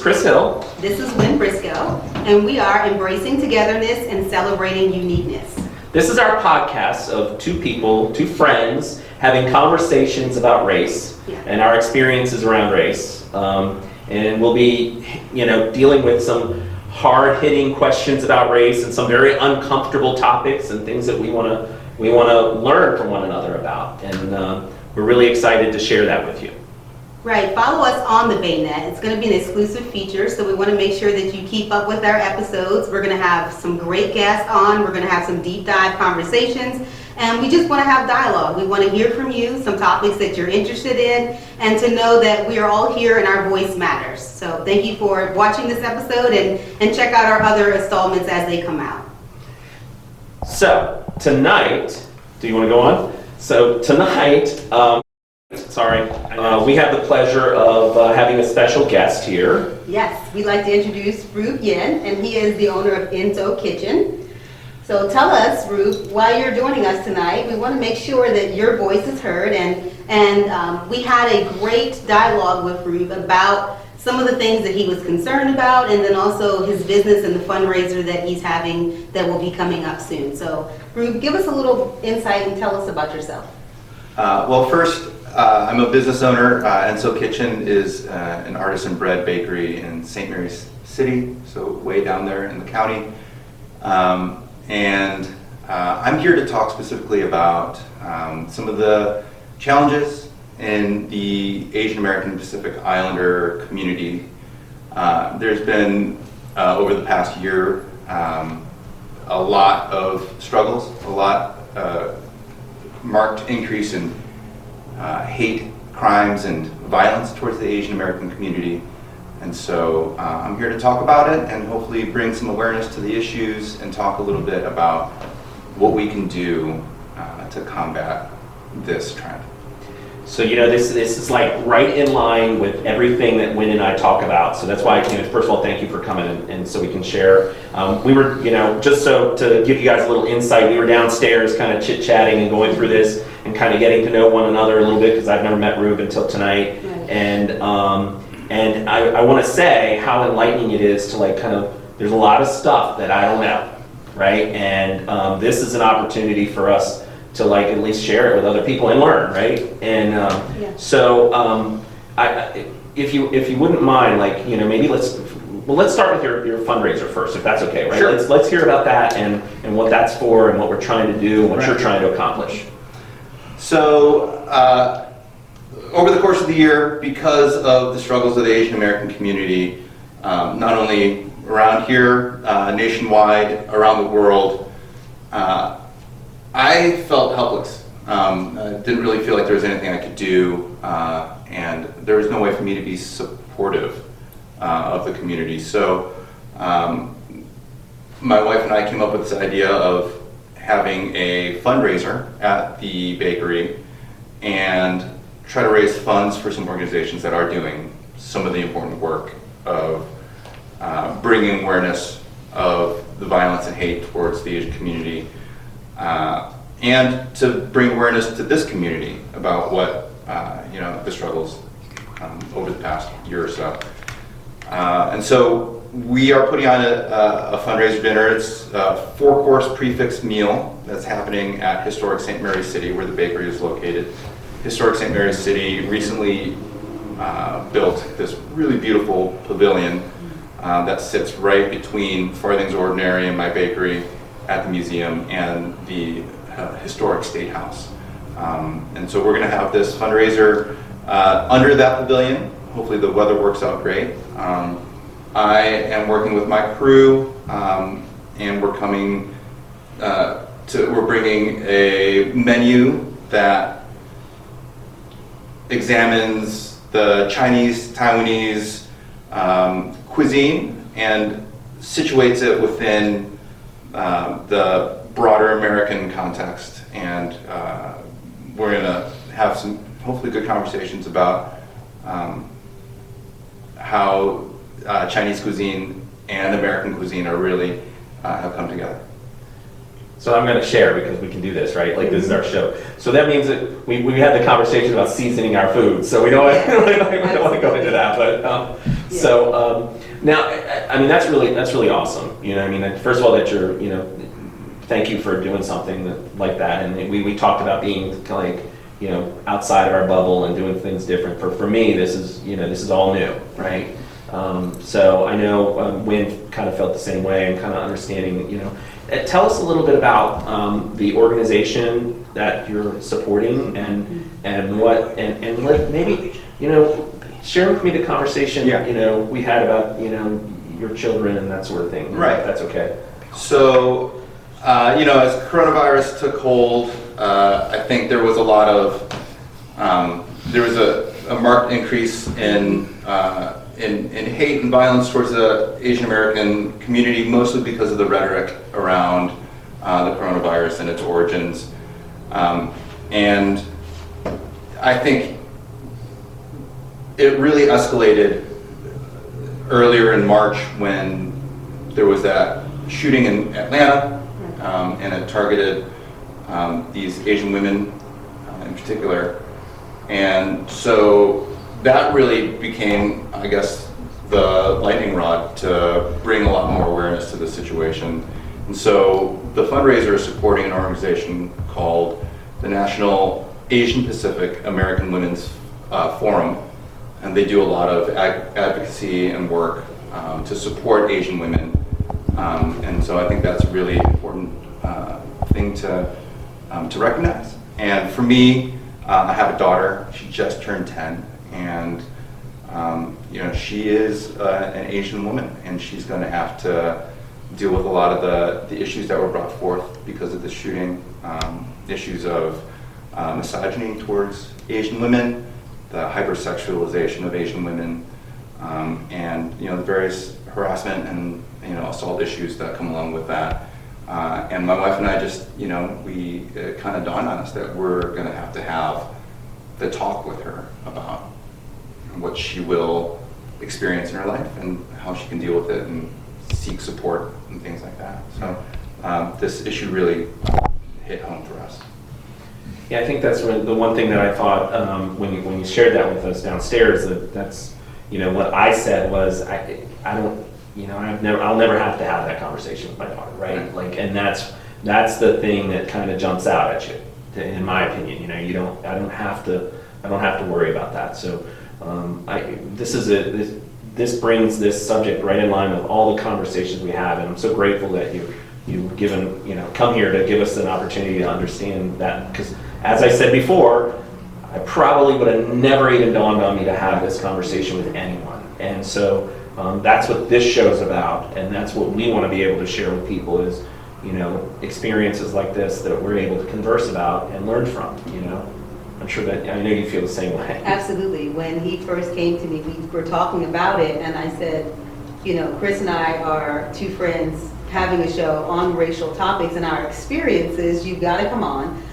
Chris Hill. This is Wynne Briscoe, and we are embracing togetherness and celebrating uniqueness. This is our podcast of two people, two friends, having conversations about race and our experiences around race. And we'll be, dealing with some hard-hitting questions about race and some very uncomfortable topics and things that we want to learn from one another about. And we're really excited to share that with you. Right, follow us on the Baynet. It's going to be an exclusive feature, so we want to make sure that you keep up with our episodes. We're going to have some great guests on. We're going to have some deep dive conversations, and we just want to have dialogue. We want to hear from you, some topics that you're interested in, and to know that we are all here and our voice matters. So thank you for watching this episode, and check out our other installments as they come out. So tonight, do you want to go on? So tonight, we have the pleasure of having a special guest here. Yes, we'd like to introduce Rube Yin, and he is the owner of Enso Kitchen. So tell us, Rube, why you're joining us tonight. We want to make sure that your voice is heard, and we had a great dialogue with Rube about some of the things that he was concerned about, and then also his business and the fundraiser that he's having that will be coming up soon. So, Rube, give us a little insight and tell us about yourself. Well, first, I'm a business owner. Enso Kitchen is an artisan bread bakery in St. Mary's City, so way down there in the county. And I'm here to talk specifically about some of the challenges in the Asian American Pacific Islander community. There's been, over the past year, a lot of struggles, marked increase in hate crimes and violence towards the Asian American community. And so I'm here to talk about it and hopefully bring some awareness to the issues and talk a little bit about what we can do to combat this trend. So this is like right in line with everything that Wynne and I talk about. So that's why I came. First of all, thank you for coming and so we can share. We were, just so to give you guys a little insight, we were downstairs kind of chit-chatting and going through this and kind of getting to know one another a little bit because I've never met Rube until tonight. Right. And I want to say how enlightening it is to there's a lot of stuff that I don't know, right? And this is an opportunity for us to at least share it with other people and learn, right? And if you wouldn't mind, maybe let's start with your fundraiser first, if that's okay, right? Sure. Let's hear about that and what that's for and what we're trying to do and what you're trying to accomplish. So over the course of the year, because of the struggles of the Asian American community, not only around here, nationwide, around the world, I felt helpless. I didn't really feel like there was anything I could do, and there was no way for me to be supportive of the community. So my wife and I came up with this idea of having a fundraiser at the bakery and try to raise funds for some organizations that are doing some of the important work of bringing awareness of the violence and hate towards the Asian community. And to bring awareness to this community about what, the struggles over the past year or so. And so we are putting on a fundraiser dinner. It's a 4-course prefix meal that's happening at Historic St. Mary's City, where the bakery is located. Historic St. Mary's City recently built this really beautiful pavilion that sits right between Farthing's Ordinary and my bakery at the museum and the historic State House. And so we're going to have this fundraiser under that pavilion. Hopefully the weather works out great. I am working with my crew, and we're coming we're bringing a menu that examines the Chinese, Taiwanese cuisine and situates it within the broader American context, and we're going to have some hopefully good conversations about how Chinese cuisine and American cuisine are really have come together. So I'm going to share because we can do this, right? This is our show. So that means that we had the conversation about seasoning our food. So we don't want to go into that. But So now, I mean, that's really awesome. You know, I mean, first of all, that you're, you know, thank you for doing something like that. And we talked about being like, you know, outside of our bubble and doing things different. For me, this is, you know, this is all new, right? So I know Wynne kind of felt the same way and kind of understanding, you know. Tell us a little bit about the organization that you're supporting and what, and let maybe, you know, share with me the conversation, Yeah. you know, we had about, you know, your children and that sort of thing. Right. If that's okay. So, you know, as coronavirus took hold, I think there was a lot of, there was a marked increase in hate and violence towards the Asian American community, mostly because of the rhetoric around the coronavirus and its origins. And I think it really escalated earlier in March when there was that shooting in Atlanta, and it targeted these Asian women in particular. And so that really became, I guess, the lightning rod to bring a lot more awareness to the situation. And so the fundraiser is supporting an organization called the National Asian Pacific American Women's Forum. And they do a lot of advocacy and work to support Asian women. And so I think that's a really important thing to recognize. And for me, I have a daughter. She just turned 10. And you know, she is an Asian woman, and she's going to have to deal with a lot of the issues that were brought forth because of the shooting, issues of misogyny towards Asian women, the hypersexualization of Asian women, and you know, the various harassment and, you know, assault issues that come along with that. And my wife and I just, you know, it kind of dawned on us that we're going to have the talk with her about what she will experience in her life and how she can deal with it and seek support and things like that. So this issue really hit home for us. Yeah, I think that's the one thing that I thought when you shared that with us downstairs, that's, you know, what I said was I don't, you know, I'll never have to have that conversation with my daughter, right? Like, and that's the thing that kind of jumps out at you, in my opinion. You know, I don't have to worry about that. So this brings this subject right in line with all the conversations we have, and I'm so grateful that you've given, you know, come here to give us an opportunity to understand that, because as I said before, I probably would have never even dawned on me to have this conversation with anyone. And so that's what this show's about, and that's what we want to be able to share with people is, you know, experiences like this that we're able to converse about and learn from, you know. I'm sure that, I know you feel the same way. Absolutely. When he first came to me, we were talking about it, and I said, you know, Chris and I are two friends having a show on racial topics and our experiences. You've got to come on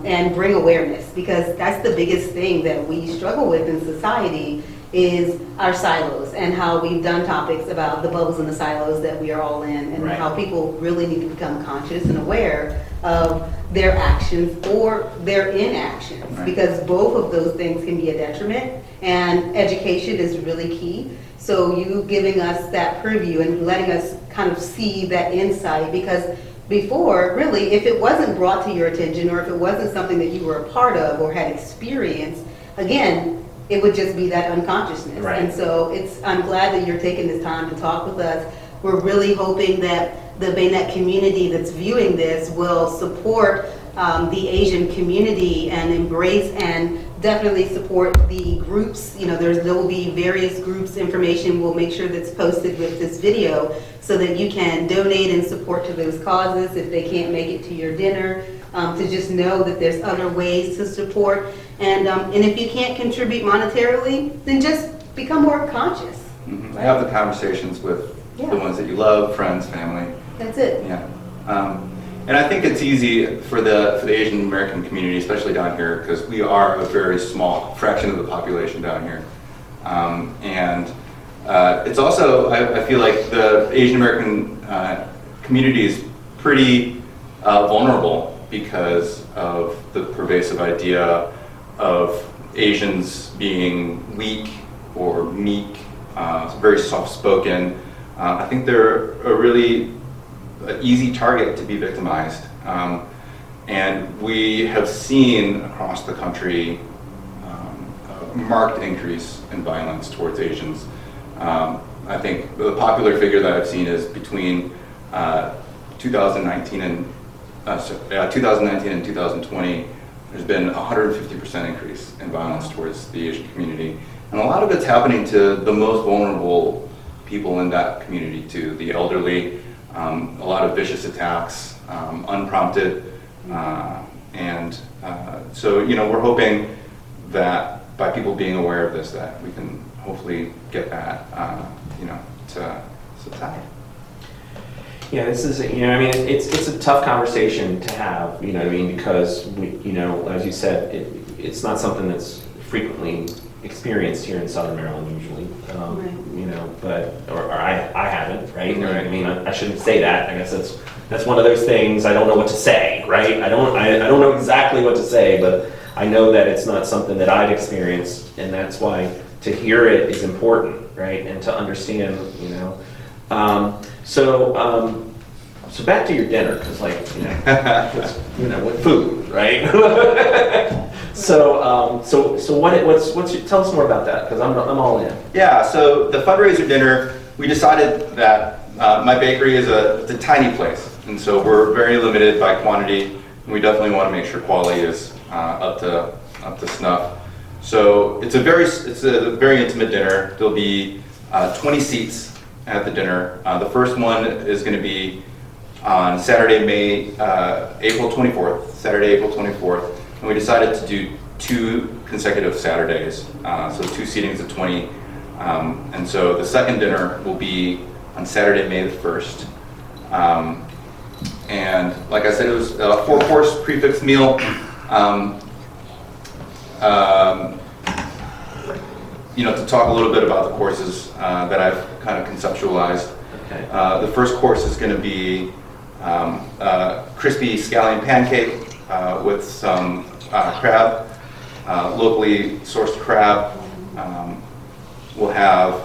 and bring awareness, because that's the biggest thing that we struggle with in society is our silos, and how we've done topics about the bubbles and the silos that we are all in, and how people really need to become conscious and aware of their actions or their inactions, because both of those things can be a detriment, and education is really key. So you giving us that preview and letting us kind of see that insight, because before, really, if it wasn't brought to your attention, or if it wasn't something that you were a part of or had experienced, again, it would just be that unconsciousness. And so I'm glad that you're taking this time to talk with us. We're really hoping that the Baynet community that's viewing this will support the Asian community and embrace and definitely support the groups. You know, there will be various groups information. We'll make sure that's posted with this video so that you can donate and support to those causes if they can't make it to your dinner, to just know that there's other ways to support. And if you can't contribute monetarily, then just become more conscious. Mm-hmm. Have the conversations with the ones that you love, friends, family. That's it. Yeah. And I think it's easy for the Asian American community, especially down here, because we are a very small fraction of the population down here. And it's also, I feel like the Asian American community is pretty vulnerable because of the pervasive idea of Asians being weak or meek, very soft-spoken. I think they're a really easy target to be victimized. And we have seen across the country a marked increase in violence towards Asians. I think the popular figure that I've seen is between 2019 and 2020, there's been a 150% increase in violence towards the Asian community. And a lot of it's happening to the most vulnerable people in that community too, the elderly, a lot of vicious attacks, unprompted. So, we're hoping that by people being aware of this, that we can hopefully get that, to subside. Yeah, this is, it's a tough conversation to have, because we, as you said, it's not something that's frequently experienced here in Southern Maryland usually, or I haven't, right? I shouldn't say that. I guess that's one of those things. I don't know what to say, right? I don't know exactly what to say, but I know that it's not something that I've experienced, and that's why to hear it is important, right? And to understand, So back to your dinner, because with food, right? So tell us more about that, because I'm all in. Yeah, so the fundraiser dinner, we decided that my bakery is a tiny place, and so we're very limited by quantity, and we definitely want to make sure quality is up to snuff. So it's a very intimate dinner. There'll be 20 seats at the dinner. The first one is going to be on Saturday, April 24th, and we decided to do 2 consecutive Saturdays, so 2 seatings of 20, and so the second dinner will be on Saturday, May the 1st, and like I said, it was a 4-course prefix meal. To talk a little bit about the courses that I've kind of conceptualized. Okay. The first course is going to be crispy scallion pancake with some crab, locally sourced crab. We'll have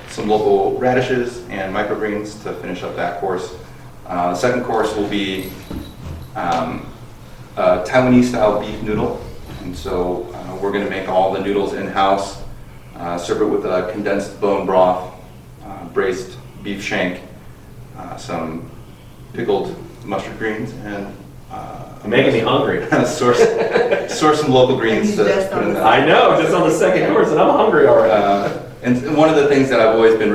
some local radishes and microgreens to finish up that course. The second course will be Taiwanese style beef noodle. And so we're going to make all the noodles in-house, serve it with a condensed bone broth, braised beef shank, some pickled mustard greens, and You're making me hungry. source some local greens to put in that. I know, just on the second course, and I'm hungry already. And one of the things that I've always been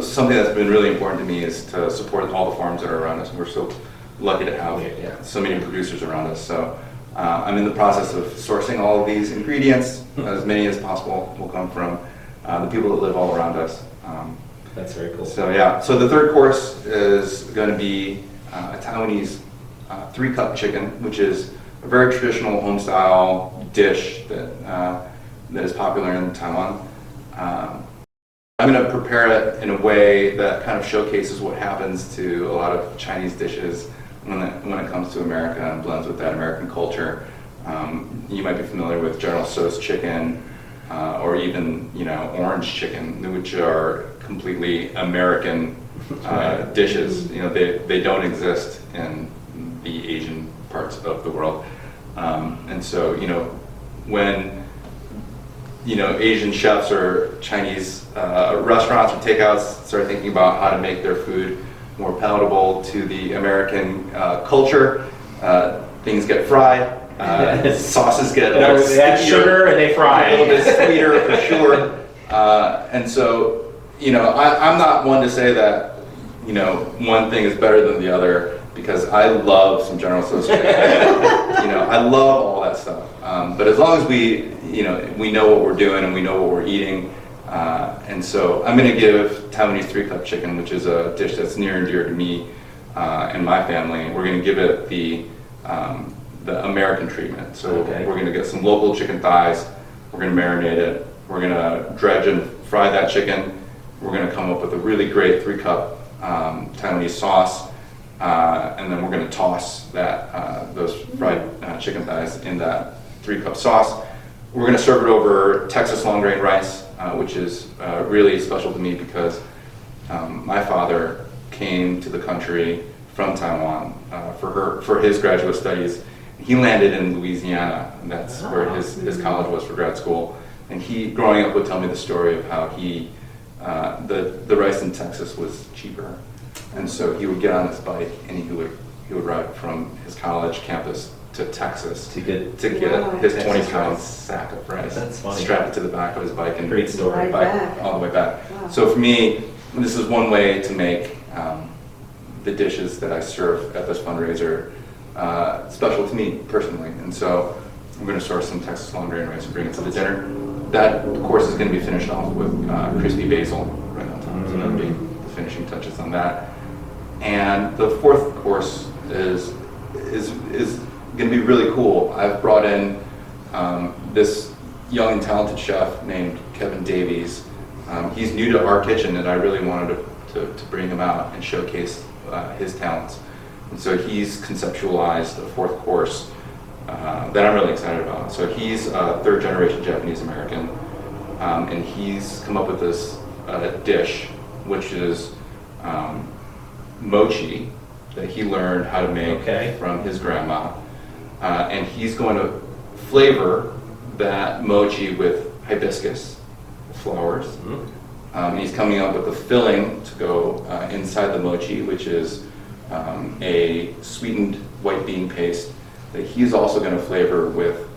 something that's been really important to me is to support all the farms that are around us. We're so lucky to have so many producers around us. So I'm in the process of sourcing all of these ingredients. As many as possible will come from the people that live all around us. That's very cool. So so the third course is going to be a Taiwanese 3-cup chicken, which is a very traditional home-style dish that is popular in Taiwan. I'm going to prepare it in a way that kind of showcases what happens to a lot of Chinese dishes when it comes to America and blends with that American culture. You might be familiar with General Tso's chicken, or even orange chicken, which are completely American dishes. They don't exist in the Asian parts of the world, and so when Asian chefs or Chinese restaurants or takeouts start thinking about how to make their food more palatable to the American culture, things get fried. Sauces get they add sugar and they fry. A little bit sweeter for sure. And so, I'm not one to say that, one thing is better than the other, because I love some General Tso's chicken. I love all that stuff. But as long as we know what we're doing and we know what we're eating, and so I'm going to give Taiwanese 3-cup chicken, which is a dish that's near and dear to me and my family. We're going to give it the American treatment. So we're going to get some local chicken thighs. We're going to marinate it. We're going to dredge and fry that chicken. We're going to come up with a really great 3-cup Taiwanese sauce, and then we're going to toss those fried chicken thighs in that 3-cup sauce. we're going to serve it over Texas long grain rice, which is really special to me because my father came to the country from Taiwan for his graduate studies. He landed in Louisiana, and that's where his college was for grad school. And he, growing up, would tell me the story of how the rice in Texas was cheaper. And so he would get on his bike and he would ride from his college campus to Texas to get his 20-pound sack of rice. That's funny. Strap it to the back of his bike and Great story. Right bike back. all the way back. Wow. So for me, this is one way to make the dishes that I serve at this fundraiser special to me personally. And so I'm going to source some Texas long grain rice and bring it to the dinner. That, of course, is going to be finished off with crispy basil right on top. So that'll be the finishing touches on that. And the fourth course is going to be really cool. I've brought in this young and talented chef named Kevin Davies. He's new to our kitchen, and I really wanted to bring him out and showcase his talents. And so he's conceptualized a fourth course that I'm really excited about. So he's a third-generation Japanese American, and he's come up with this dish, which is mochi that he learned how to make from his grandma. And he's going to flavor that mochi with hibiscus flowers. Mm-hmm. He's coming up with a filling to go inside the mochi, which is a sweetened white bean paste that he's also going to flavor with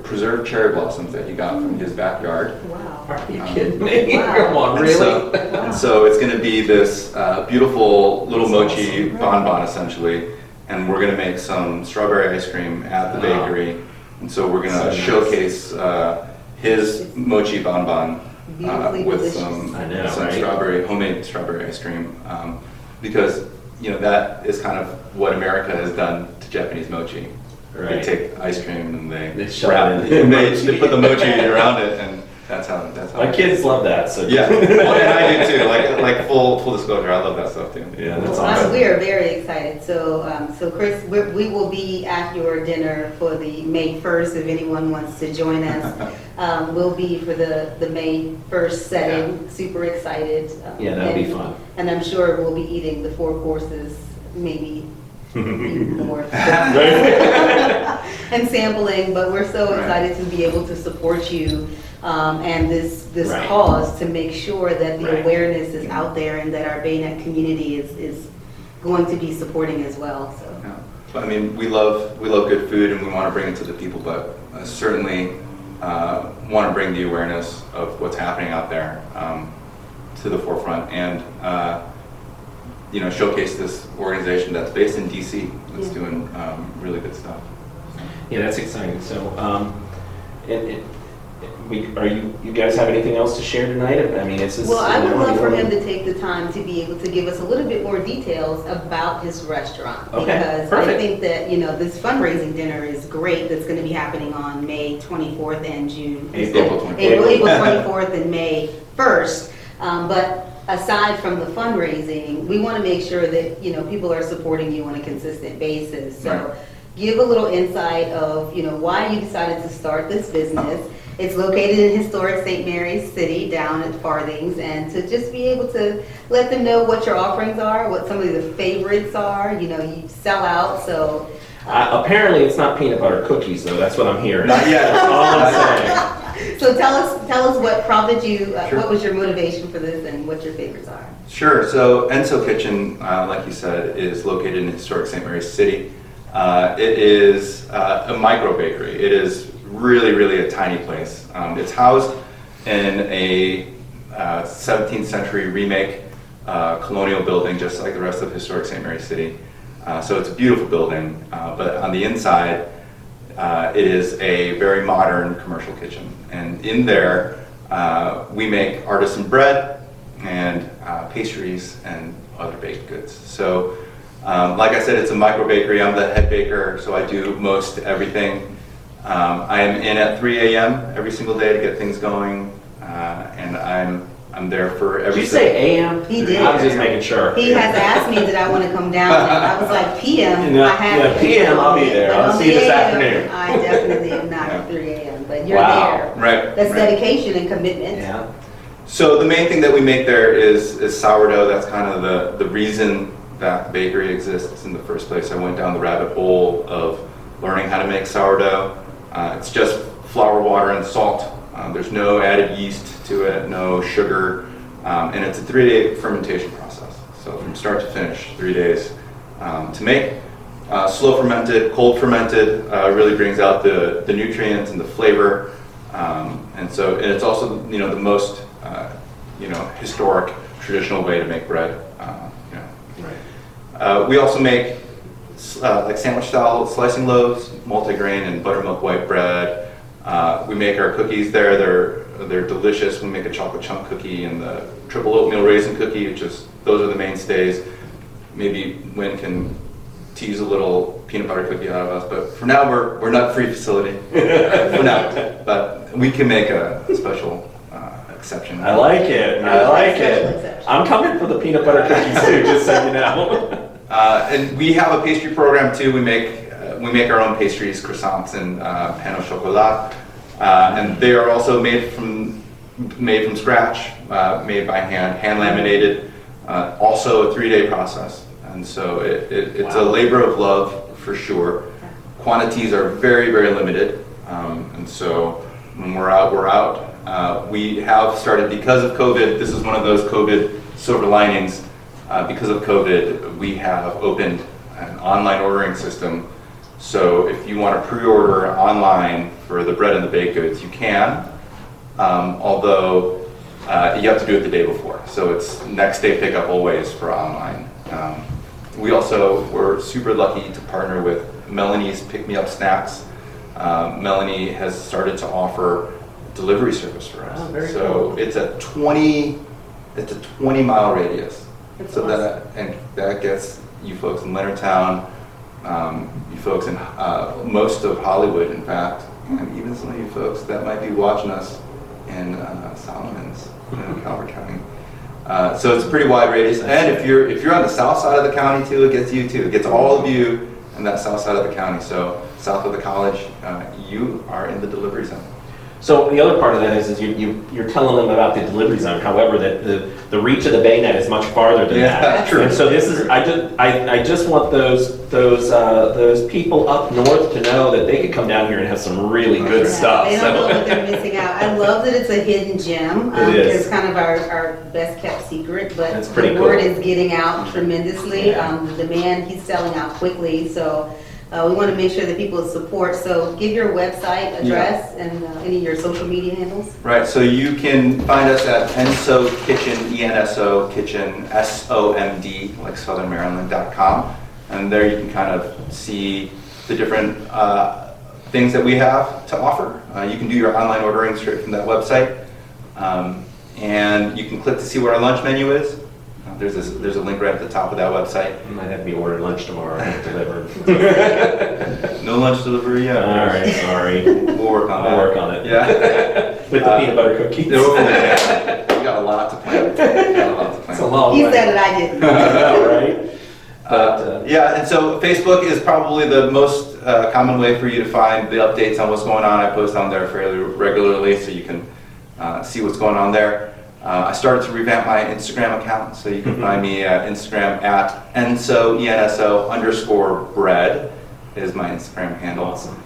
preserved cherry blossoms that he got from his backyard. Wow. Are you kidding me? Wow. Come on, really? And so it's going to be this beautiful little mochi bonbon, essentially, and we're going to make some strawberry ice cream at the bakery. And so we're going to showcase his mochi bonbon with some homemade strawberry ice cream, because that is kind of what America has done to Japanese mochi. Right. They take ice cream and they shove wrap it it, in and they put the mochi around it, and that's how. My kids love that. So Yeah, well, and I do too. Like full disclosure, I love that stuff too. Yeah, that's Well, awesome. we are very excited. So Chris, we will be at your dinner for the May 1st. If anyone wants to join us, we'll be for the May 1st setting. Yeah. Super excited. Yeah, that'll be fun. And I'm sure we'll be eating the 4 courses, maybe even more. And sampling, but we're so excited to be able to support you and this cause to make sure that the awareness is out there and that our Bayonet community is going to be supporting as well. So. Yeah. So, I mean, we love good food and we want to bring it to the people, but certainly want to bring the awareness of what's happening out there to the forefront and showcase this organization that's based in DC that's doing really good stuff. Yeah, that's exciting. So, you guys have anything else to share tonight? I mean, Well, I would love for him to take the time to be able to give us a little bit more details about his restaurant. Okay, Because perfect. I think that, this fundraising dinner is great. That's going to be happening on May 24th and June. April 24th. April 24th and May 1st. But aside from the fundraising, we want to make sure that, people are supporting you on a consistent basis. So Right. give a little insight of, why you decided to start this business. It's located in historic St. Mary's City down at Farthings, and to just be able to let them know what your offerings are, what some of the favorites are. You sell out, so. Apparently, it's not peanut butter cookies, though. That's what I'm hearing. Not yet. That's all I'm saying. So tell us what prompted you, Sure. what was your motivation for this, and what your favorites are. Sure. So Enso Kitchen, like you said, is located in historic St. Mary's City. It is a micro bakery. It is really, really a tiny place. It's housed in a 17th century remake colonial building, just like the rest of historic St. Mary's City. So it's a beautiful building, but on the inside, it is a very modern commercial kitchen. And in there, we make artisan bread and pastries and other baked goods. So, like I said, it's a micro bakery. I'm the head baker, so I do most everything. I am in at 3 a.m. every single day to get things going, and I'm I'm there for Did every. you say AM? He did. I was just making sure. He has asked me that I want to come down, and I was like, PM, No, I have. yeah, PM, I'll be there. But I'll on see you the this AM, afternoon. I definitely am not at 3 AM, but you're Wow. there. Right. That's right. dedication and commitment. Yeah. So the main thing that we make there is sourdough. That's kind of the reason that the bakery exists in the first place. I went down the rabbit hole of learning how to make sourdough. It's just flour, water, and salt. There's no added yeast to it, no sugar, and it's a 3-day fermentation process. So from start to finish, 3 days to make. Slow fermented, cold fermented, really brings out the nutrients and the flavor. And it's also, the most, historic, traditional way to make bread. Right. We also make like sandwich-style slicing loaves, multigrain and buttermilk white bread. We make our cookies there. They're delicious. We make a chocolate chunk cookie and the triple oatmeal raisin cookie, those are the mainstays. Maybe Wynne can tease a little peanut butter cookie out of us, but for now we're nut-free facility. For now, but we can make a special exception. I like it. I like Special it. exception. I'm coming for the peanut butter cookies too, just so you know. And we have a pastry program too. We make our own pastries, croissants, and pain au chocolat, and they are also made from scratch, made by hand laminated. Also a 3-day process, and so it's a labor of love for sure. Quantities are very, very limited, and so when we're out, we're out. We have started, because of COVID, this is one of those COVID silver linings. Because of COVID, we have opened an online ordering system. So if you want to pre-order online for the bread and the baked goods, you can, although you have to do it the day before. So it's next day pickup always for online. We're super lucky to partner with Melanie's Pick Me Up Snacks. Melanie has started to offer delivery service for us. Oh, very so cool. it's a 20-mile radius. That's So awesome. that gets you folks in Leonardtown, you folks in most of Hollywood, in fact, and even some of you folks that might be watching us in Solomons, Calvert County. So it's a pretty wide radius, and if you're on the south side of the county too, it gets you too. It gets all of you in that south side of the county. So south of the college, you are in the delivery zone. So the other part of that is you're telling them about the delivery zone. However, that the reach of the Baynet is much farther than Yeah, that. true. And so this is I just want those people up north to know that they could come down here and have some really good Yeah, stuff. They don't know So- what they're missing out. I love that it's a hidden gem. It is. It's kind of our best kept secret, but That's pretty the word cool. is getting out tremendously. Yeah. The demand, he's selling out quickly, so we want to make sure that people support. So give your website address and any of your social media handles. Right, so you can find us at Enso Kitchen, ENSO Kitchen, SOMD, like southernmaryland.com. And there you can kind of see the different things that we have to offer. You can do your online ordering straight from that website. And you can click to see what our lunch menu is. There's a link right at the top of that website. You might have me order lunch tomorrow and get delivered. No lunch delivery yet. All right, sorry. We'll work on that. I'll work on it. Yeah. With the peanut butter cookies. We got a lot to plan. It's a long He way. said it, I didn't. I know, right? But, Yeah, and so Facebook is probably the most common way for you to find the updates on what's going on. I post on there fairly regularly, so you can see what's going on there. I started to revamp my Instagram account, so you can find me at Instagram at Enso, ENSO _bread is my Instagram handle. Awesome.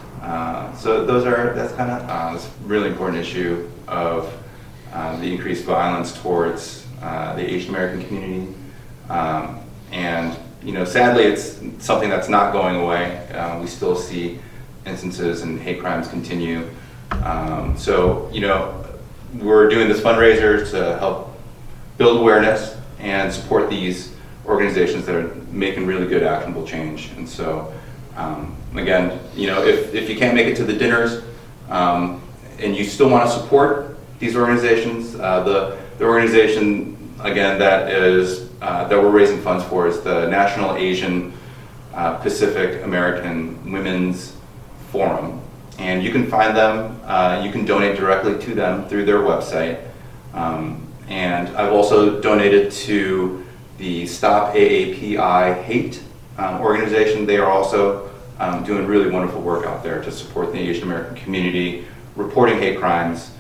So that's kind of this really important issue of the increased violence towards the Asian American community. And sadly, it's something that's not going away. We still see instances and hate crimes continue. So we're doing this fundraiser to help build awareness and support these organizations that are making really good, actionable change. And so, again, if you can't make it to the dinners and you still want to support these organizations, the organization again that we're raising funds for is the National Asian Pacific American Women's Forum. And you can find them, you can donate directly to them through their website. And I've also donated to the Stop AAPI Hate organization. They are also doing really wonderful work out there to support the Asian American community, reporting hate crimes,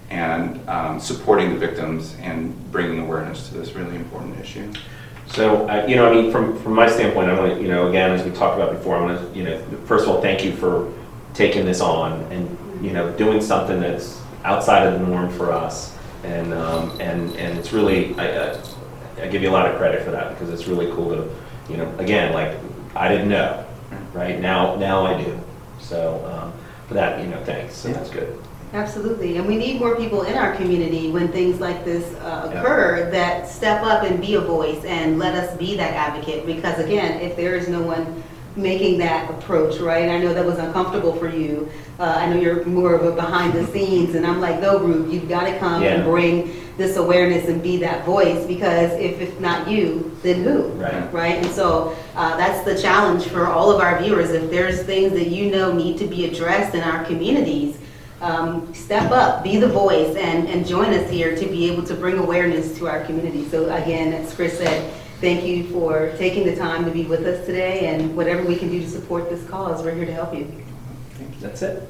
and supporting the victims and bringing awareness to this really important issue. So, you know, I mean, from my standpoint, I want to, you know, again, as we talked about before, I want to, you know, first of all, thank you for taking this on and, you know, doing something that's outside of the norm for us. And it's really, I give you a lot of credit for that, because it's really cool to, you know, again, like, I didn't know, right? Now I do. So, for that, you know, thanks. So that's good. Absolutely, and we need more people in our community when things like this occur that step up and be a voice and let us be that advocate, because again, if there is no one making that approach, right? I know that was uncomfortable for you. I know you're more of a behind the scenes, and I'm like, no, Ruth, you've got to come and bring this awareness and be that voice, because if not you, then who? Right? And so that's the challenge for all of our viewers. If there's things that you know need to be addressed in our communities, step up, be the voice, and join us here to be able to bring awareness to our community. So again, as Chris said, thank you for taking the time to be with us today, and whatever we can do to support this cause, we're here to help you. That's it.